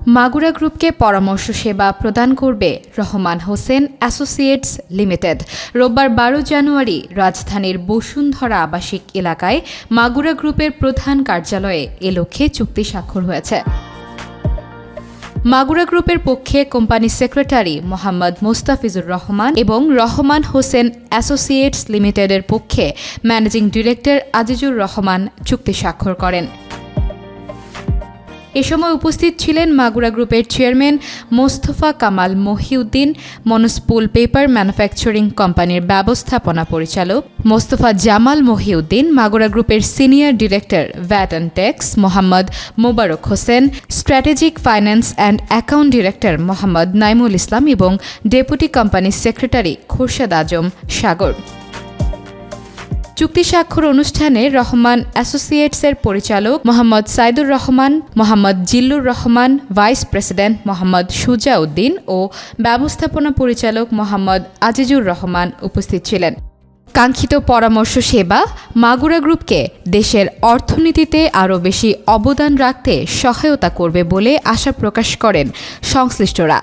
মাগুরা গ্রুপকে পরামর্শ সেবা প্রদান করবে রহমান হোসেন অ্যাসোসিয়েটস লিমিটেড। রোববার ১২ জানুয়ারি রাজধানীর বসুন্ধরা আবাসিক এলাকায় মাগুরা গ্রুপের প্রধান কার্যালয়ে এ লক্ষ্যে চুক্তি স্বাক্ষর হয়েছে। মাগুরা গ্রুপের পক্ষে কোম্পানি সেক্রেটারি মোহাম্মদ মোস্তাফিজুর রহমান এবং রহমান হোসেন অ্যাসোসিয়েটস লিমিটেডের পক্ষে ম্যানেজিং ডিরেক্টর আজিজুর রহমান চুক্তি স্বাক্ষর করেন। এ সময় উপস্থিত ছিলেন মাগুরা গ্রুপের chairman Mostafa Kamal Mohiuddin, Monospool paper manufacturing কোম্পানির ব্যবস্থাপনা পরিচালক মোস্তফা জামাল মহিউদ্দিন, মাগুরা গ্রুপের senior director VAT and tax Mohammad Mobarak Hossain, strategic finance and account director Mohammad Naimul Islam এবং deputy company secretary Khorshed Azam Sagar. চুক্তি স্বাক্ষর অনুষ্ঠানে রহমান অ্যাসোসিয়েটসের পরিচালক মোহাম্মদ সাইদুর রহমান, মোহাম্মদ জিল্লুর রহমান, ভাইস প্রেসিডেন্ট মোহাম্মদ সুজা উদ্দিন ও ব্যবস্থাপনা পরিচালক মোহাম্মদ আজিজুর রহমান উপস্থিত ছিলেন। কাঙ্ক্ষিত পরামর্শ সেবা মাগুরা গ্রুপকে দেশের অর্থনীতিতে আরও বেশি অবদান রাখতে সহায়তা করবে বলে আশা প্রকাশ করেন সংশ্লিষ্টরা।